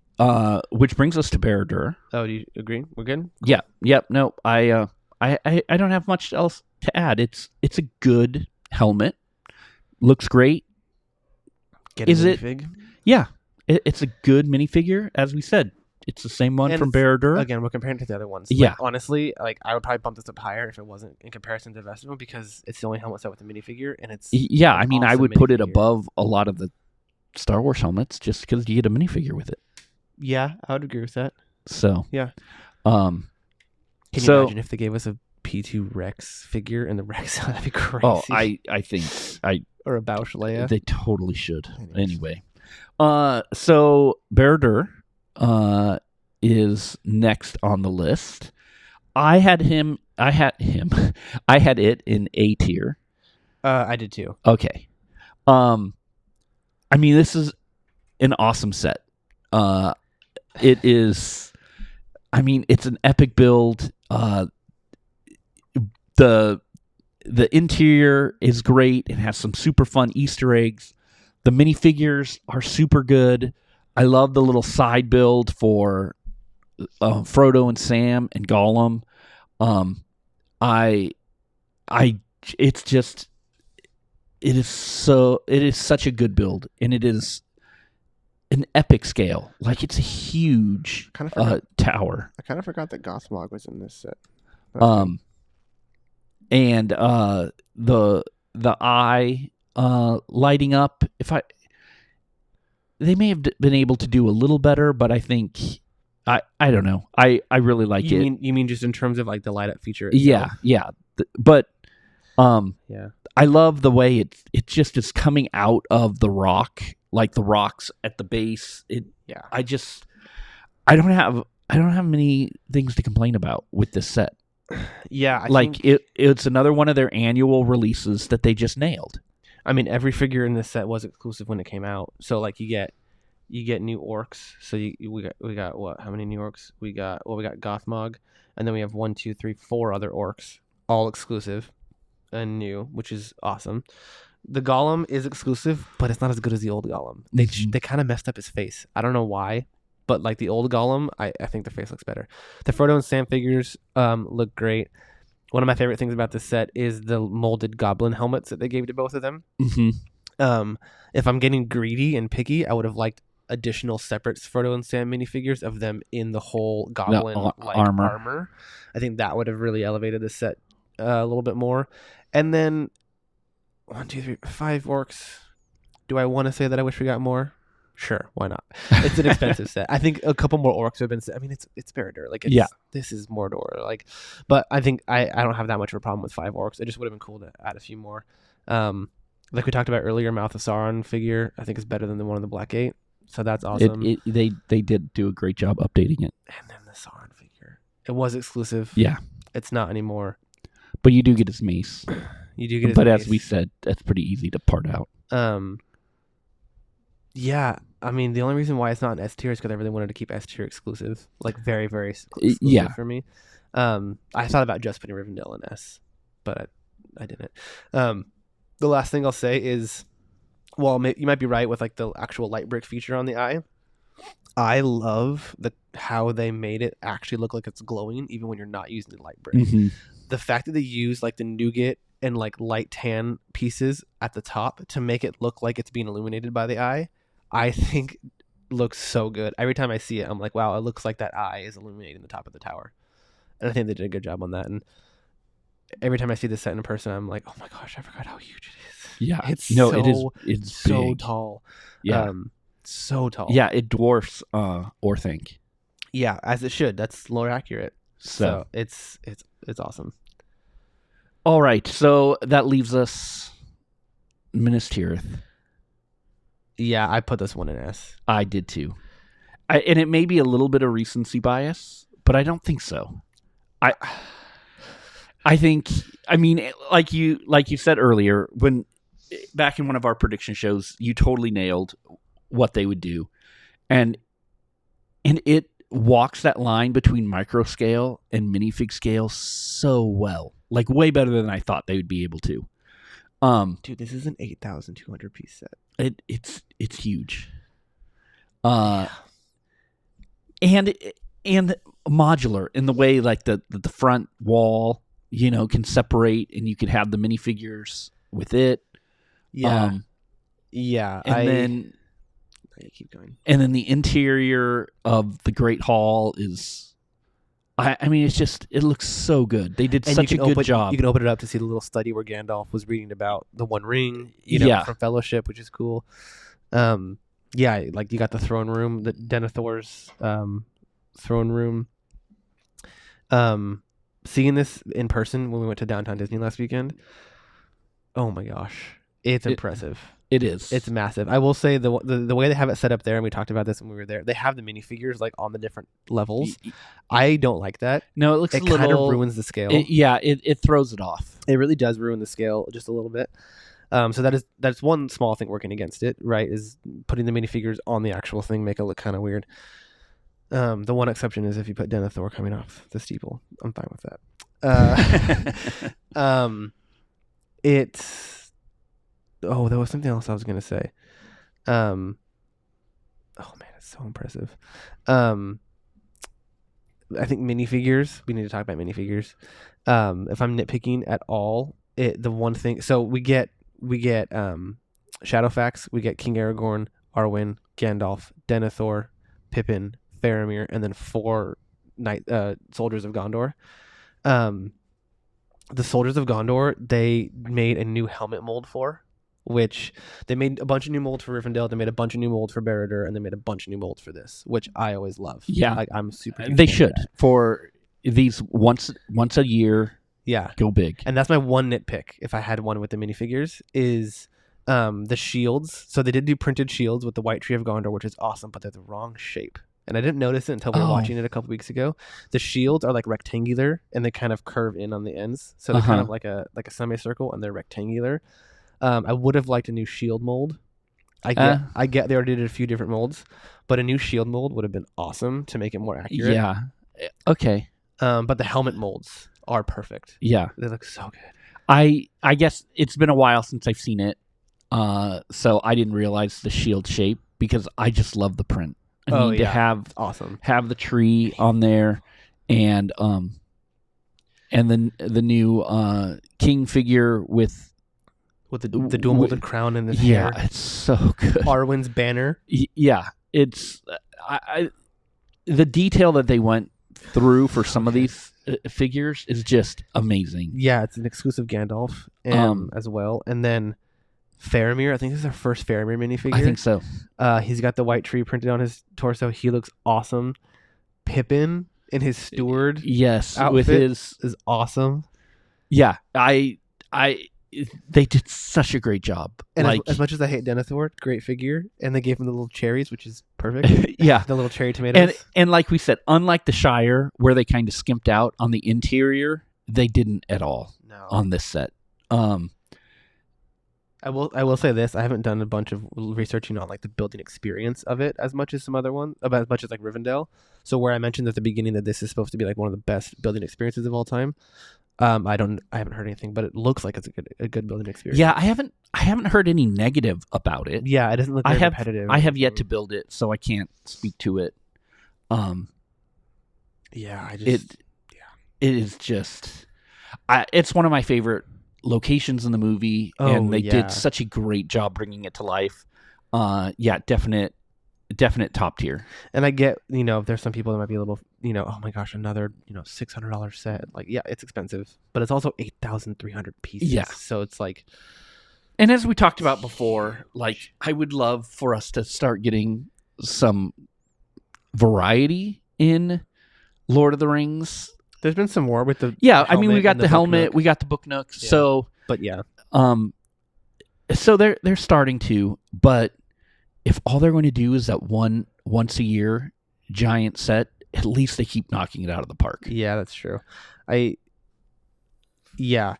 Which brings us to Baradur. Oh, do you agree? We're good? Cool. Yeah. Yep. No, I don't have much else to add. It's a good helmet. Looks great. Is it? Yeah. It's a good minifigure, as we said. It's the same one from Baradur. Again, we're comparing it to the other ones. Yeah. Like, honestly, I would probably bump this up higher if it wasn't in comparison to the rest of them, because it's the only helmet set with a minifigure, and it's I mean, awesome. I would put it above a lot of the Star Wars helmets just because you get a minifigure with it. Yeah, I would agree with that. So yeah. Can you imagine if they gave us a P2 Rex figure and the Rex? That'd be crazy. Oh, I think or a Bausch Leia. They totally should. Anyway, so Baradur is next on the list. I had it in A tier. I did too. Okay. I mean, this is an awesome set. It is. I mean, it's an epic build. The interior is great. It has some super fun Easter eggs. The minifigures are super good. I love the little side build for Frodo and Sam and Gollum. It is such a good build, and it is an epic scale. Like, it's a huge tower. I kind of forgot that Gothmog was in this set. And the eye lighting up. They may have been able to do a little better, but I think I don't know. I really like it. You mean just in terms of like the light up feature Yeah, itself? yeah. But Yeah. I love the way it just is coming out of the rock, like the rocks at the base. Yeah. I don't have many things to complain about with this set. Yeah, I Like think it's another one of their annual releases that they just nailed. I mean every figure in this set was exclusive when it came out. So like you get new orcs. So we got what? How many new orcs? We got Gothmog, and then we have 1, 2, 3, 4 other orcs, all exclusive and new, which is awesome. The Golem is exclusive, but it's not as good as the old Golem. They kind of messed up his face. I don't know why, but like the old Golem, I think the face looks better. The Frodo and Sam figures look great. One of my favorite things about this set is the molded goblin helmets that they gave to both of them. Mm-hmm. If I'm getting greedy and picky, I would have liked additional separate Frodo and Sam minifigures of them in the whole goblin armor. I think that would have really elevated the set a little bit more. And then 1, 2, 3, 5 orcs. Do I want to say that I wish we got more? Sure, why not? It's an expensive set. I think a couple more orcs have been. I mean, it's Baradur. Like, this is Mordor. Like, but I think I don't have that much of a problem with 5 orcs. It just would have been cool to add a few more. Like we talked about earlier, Mouth of Sauron figure I think is better than the one in the Black Gate. So that's awesome. They did do a great job updating it. And then the Sauron figure. It was exclusive. Yeah. It's not anymore. But you do get his mace. You do get his mace. But as we said, that's pretty easy to part out. Yeah. I mean, the only reason why it's not an S tier is because I really wanted to keep S tier exclusive. Like, very, very exclusive for me. I thought about just putting Rivendell in S, but I didn't. The last thing I'll say is, well, you might be right with like the actual light brick feature on the eye. I love how they made it actually look like it's glowing even when you're not using the light brick. Mm-hmm. The fact that they use like the nougat and like light tan pieces at the top to make it look like it's being illuminated by the eye, I think looks so good. Every time I see it, I'm like, wow, it looks like that eye is illuminating the top of the tower. And I think they did a good job on that. And every time I see this set in person, I'm like, oh my gosh, I forgot how huge it is. Yeah, it's so big. tall. Yeah, so tall. Yeah, it dwarfs Orthanc. Yeah, as it should. That's more accurate. So it's awesome. All right, so that leaves us Minas Tirith. Yeah, I put this one in S. I did too. And it may be a little bit of recency bias, but I don't think so. I think, I mean, like you said earlier, when back in one of our prediction shows, you totally nailed what they would do, and it walks that line between micro scale and minifig scale so well, like way better than I thought they would be able to. Dude, this is an 8,200 piece set. It's huge. And modular in the way like the front wall, can separate and you could have the minifigures with it. Yeah. And then keep going. And then the interior of the Great Hall is, I mean, it looks so good. They did such a good job. You can open it up to see the little study where Gandalf was reading about the One Ring, from Fellowship, which is cool. Yeah, like you got the throne room, the Denethor's throne room. Seeing this in person when we went to Downtown Disney last weekend, oh my gosh, it's impressive. It is. It's massive. I will say the way they have it set up there, and we talked about this when we were there, they have the minifigures like on the different levels. I don't like that. No, it kind of ruins the scale. It throws it off. It really does ruin the scale just a little bit. So that's one small thing working against it, right? Is putting the minifigures on the actual thing make it look kind of weird. The one exception is if you put Denethor coming off the steeple. I'm fine with that. There was something else I was gonna say. Oh man, it's so impressive. I think minifigures. We need to talk about minifigures. If I'm nitpicking at all, the one thing. So we get Shadowfax. We get King Aragorn, Arwen, Gandalf, Denethor, Pippin, Faramir, and then 4 soldiers of Gondor. The soldiers of Gondor, they made a new helmet mold for. which they made a bunch of new molds for Rivendell. They made a bunch of new molds for Baradur, and they made a bunch of new molds for this, which I always love. Yeah. Like I'm super. huge They fan of should that. for these once a year. Yeah. Go big. And that's my one nitpick. If I had one with the minifigures, is the shields. So they did do printed shields with the White Tree of Gondor, which is awesome, but they're the wrong shape. And I didn't notice it until we were watching it a couple weeks ago. The shields are like rectangular, and they kind of curve in on the ends, so they're kind of like a semicircle, and they're rectangular. I would have liked a new shield mold. I get they already did a few different molds, but a new shield mold would have been awesome to make it more accurate. Yeah. Okay. But the helmet molds are perfect. Yeah. They look so good. I guess it's been a while since I've seen it, so I didn't realize the shield shape because I just love the print. I need to have the tree on there, and then the new king figure with the dual molded crown and the yeah, hair. it's so good. Arwen's banner. Yeah, it's the detail that they went through for some of these figures is just amazing. Yeah, it's an exclusive Gandalf as well, and then Faramir. I think this is our first Faramir minifigure. I think so. He's got the white tree printed on his torso. He looks awesome. Pippin in his steward outfit with his is awesome. Yeah, they did such a great job. And like as much as I hate Denethor, great figure, and they gave him the little cherries, which is perfect. Yeah, the little cherry tomatoes. And like we said, unlike the Shire, where they kind of skimped out on the interior, they didn't at all on this set. I will say this: I haven't done a bunch of researching on like the building experience of it as much as some other ones, about as much as like Rivendell. So where I mentioned at the beginning that this is supposed to be like one of the best building experiences of all time, I haven't heard anything, but it looks like it's a good building experience. Yeah, I haven't heard any negative about it. Yeah, it doesn't look very repetitive. I have yet to build it, so I can't speak to it. It is just, it's one of my favorite locations in the movie, and they did such a great job bringing it to life. Definite top tier. And I get, there's some people that might be a little, oh my gosh, another, $600 set. Like, yeah, it's expensive, but it's also 8,300 pieces. Yeah. So it's like, and as we talked about before, like I would love for us to start getting some variety in Lord of the Rings. There's been some more with the we got the helmet, we got the book nooks. Yeah. So, but yeah, so they're starting to, but if all they're going to do is that once a year giant set, at least they keep knocking it out of the park. Yeah, that's true. There was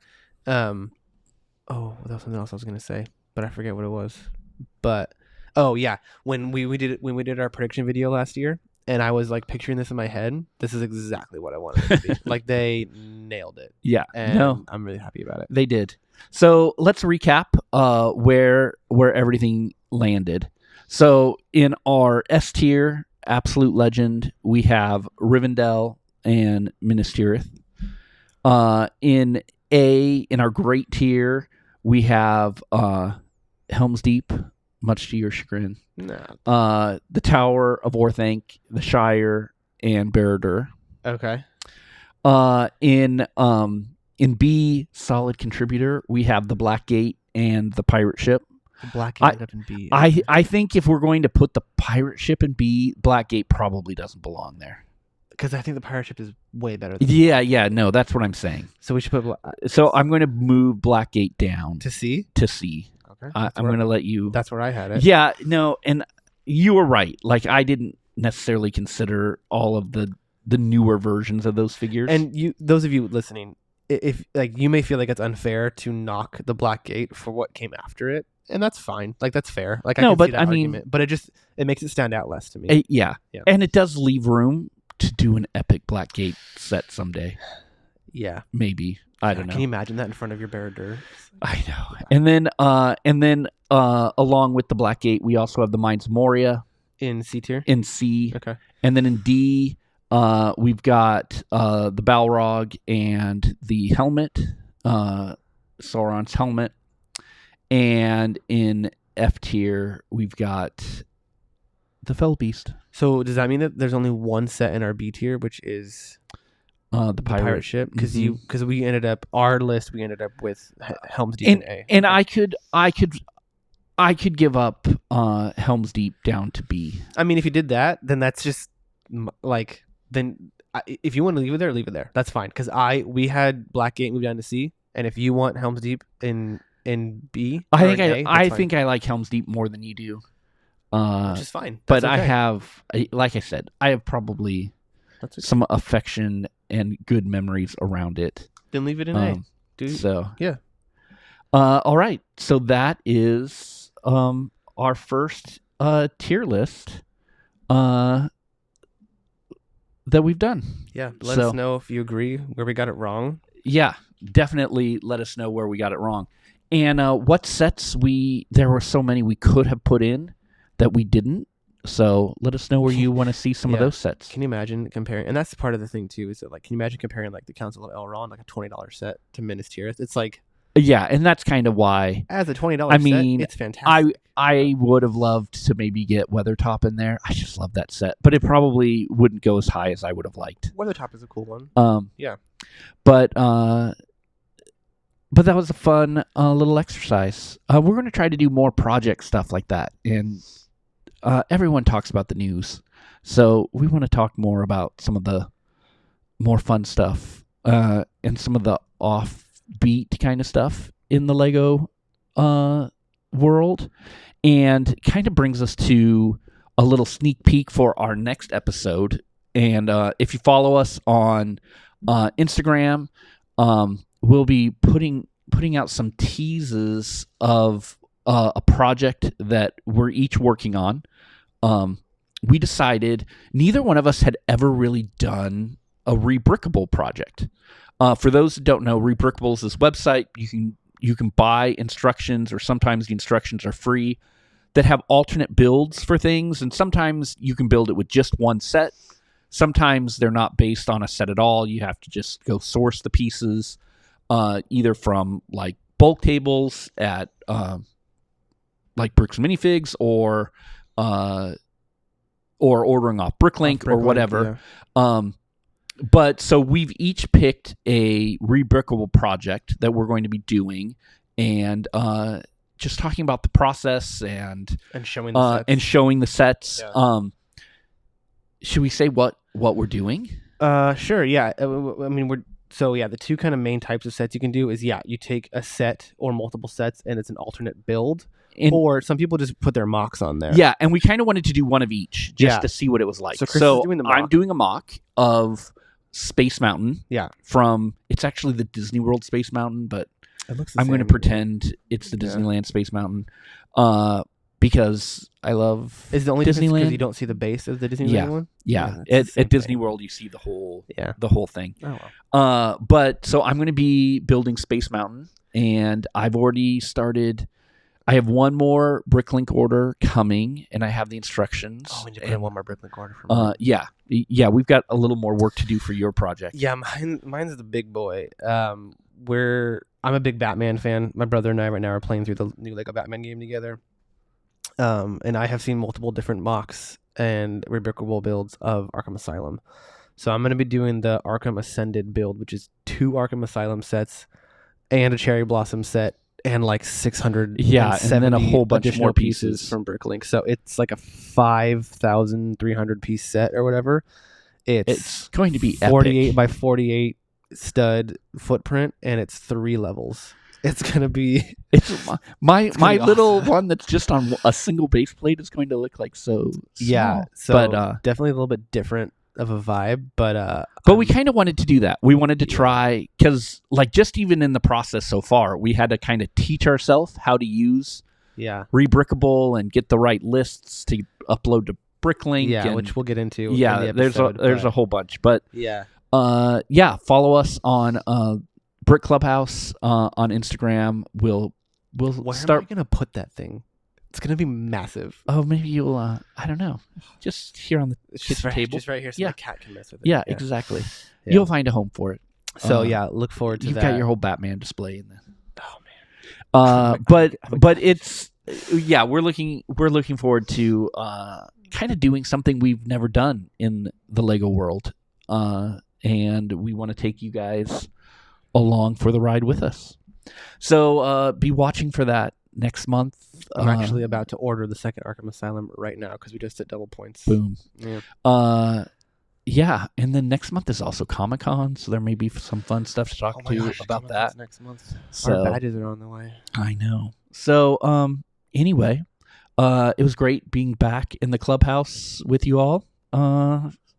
something else I was going to say, but I forget what it was. But when we did our prediction video last year, and I was like picturing this in my head, this is exactly what I wanted it to be. Like they nailed it. Yeah. And I'm really happy about it. They did. So let's recap where everything landed. So in our S tier, Absolute Legend, we have Rivendell and Minas Tirith. In our Great tier, we have Helm's Deep, much to your chagrin. No. The Tower of Orthanc, the Shire, and Baradur. Okay. In B, solid contributor, we have the Black Gate and the pirate ship. The Black Gate up in B. I think if we're going to put the pirate ship in B, Black Gate probably doesn't belong there. Because I think the pirate ship is way better. No, that's what I'm saying. So we should put. So I'm going to move Black Gate down to C. Okay. I'm going to let you. That's where I had it. Yeah, no, and you were right. Like I didn't necessarily consider all of the newer versions of those figures. And those of you listening, if like you may feel like it's unfair to knock the Black Gate for what came after it, and that's fine. Like that's fair. Like I can see that argument, but it makes it stand out less to me. Yeah, and it does leave room to do an epic Black Gate set someday. Yeah, maybe. I don't know. Can you imagine that in front of your Baradur? I know. And then along with the Black Gate, we also have the Mines of Moria in C tier. In C, okay. And then in D, we've got the Balrog and the helmet, Sauron's helmet, and in F tier, we've got the Fell Beast. So does that mean that there's only one set in our B tier, which is the pirate ship, because we ended up with Helm's Deep and in A. and I could give up Helm's Deep down to B. I mean, if you did that, then that's just like if you want to leave it there. That's fine, because we had Blackgate move down to C, and if you want Helm's Deep in B, I think I like Helm's Deep more than you do. Which is fine. But okay. Like I said, I have probably some affection and good memories around it. Then leave it in A. Dude. So yeah. All right. So that is our first tier list that we've done. Yeah. Let us know if you agree where we got it wrong. Yeah, definitely let us know where we got it wrong. And what sets there were so many we could have put in that we didn't. So let us know where you want to see some of those sets. Can you imagine comparing? And that's part of the thing too, is that like, can you imagine comparing like the Council of Elrond, like a $20 set to Minas Tirith? It's like, yeah, and that's kind of why as a $20 set, it's fantastic. I would have loved to maybe get Weathertop in there. I just love that set, but it probably wouldn't go as high as I would have liked. Weathertop is a cool one. Yeah, but that was a fun little exercise. We're going to try to do more project stuff like that, and everyone talks about the news, so we want to talk more about some of the more fun stuff and some of the offbeat kind of stuff in the Lego world, and kind of brings us to a little sneak peek for our next episode. And if you follow us on Instagram, we'll be putting out some teases of a project that we're each working on. We decided neither one of us had ever really done a Rebrickable project. For those who don't know, Rebrickable is this website. You can buy instructions, or sometimes the instructions are free, that have alternate builds for things, and sometimes you can build it with just one set. Sometimes they're not based on a set at all. You have to just go source the pieces, either from like bulk tables at like Bricks Minifigs, or ordering off Bricklink or whatever. Yeah. But so we've each picked a Rebrickable project that we're going to be doing, and just talking about the process and showing the sets. And showing the sets. Yeah. Should we say what we're doing? Sure. Yeah. I mean, the two kind of main types of sets you can do is, you take a set or multiple sets and it's an alternate build, or some people just put their mocks on there. Yeah, and we kind of wanted to do one of each just to see what it was like. So Chris is doing the mock. I'm doing a mock of Space Mountain. Yeah. It's actually the Disney World Space Mountain, but I'm going to pretend it's the Disneyland Space Mountain, because I love Is the only Disneyland. Because you don't see the base of the Disneyland one? Yeah. At Disney World, you see the whole thing. Oh, wow. But so I'm going to be building Space Mountain, and I've already started. I have one more Bricklink order coming, and I have the instructions. Oh, and you put in one more Bricklink order for me. Yeah. We've got a little more work to do for your project. Yeah, mine's the big boy. I'm a big Batman fan. My brother and I right now are playing through the new Lego Batman game together. And I have seen multiple different mocks and Rebrickable builds of Arkham Asylum. So I'm going to be doing the Arkham Ascended build, which is 2 Arkham Asylum sets and a Cherry Blossom set, and like 600 and then a whole bunch more pieces from Bricklink. So it's like a 5,300 piece set or whatever. It's going to be 48 epic. by 48 stud footprint, and it's 3 levels. It's gonna be. It's my little one that's just on a single base plate is going to look like so small. Yeah, but definitely a little bit different of a vibe. But we kind of wanted to do that. We wanted to try, because like just even in the process so far, we had to kind of teach ourselves how to use Rebrickable and get the right lists to upload to Bricklink. Yeah, which we'll get into. Yeah, in the episode, there's a whole bunch, but yeah. Follow us on Brick Clubhouse on Instagram. We'll Where start. am I gonna put that thing? It's gonna be massive. Oh, maybe you'll. I don't know. Just here on the kitchen table. Just right here, so my cat can mess with it. Yeah, exactly. Yeah. You'll find a home for it. So look forward to you've that. You've got your whole Batman display in there. Oh man. But it's we're looking forward to kind of doing something we've never done in the Lego world. and we want to take you guys along for the ride with us. So be watching for that next month. I'm actually about to order the second Arkham Asylum right now because we just did double points. Boom. Yeah. Yeah, and then next month is also Comic-Con, so there may be some fun stuff to talk to you about that. Next month. So, our badges are on the way. I know. So anyway, it was great being back in the clubhouse with you all.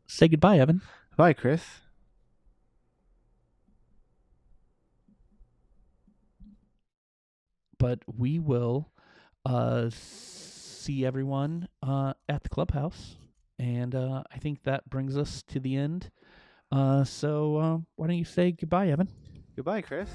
Say goodbye, Evan. Bye, Chris. But we will see everyone at the clubhouse. And I think that brings us to the end. So why don't you say goodbye, Evan? Goodbye, Chris.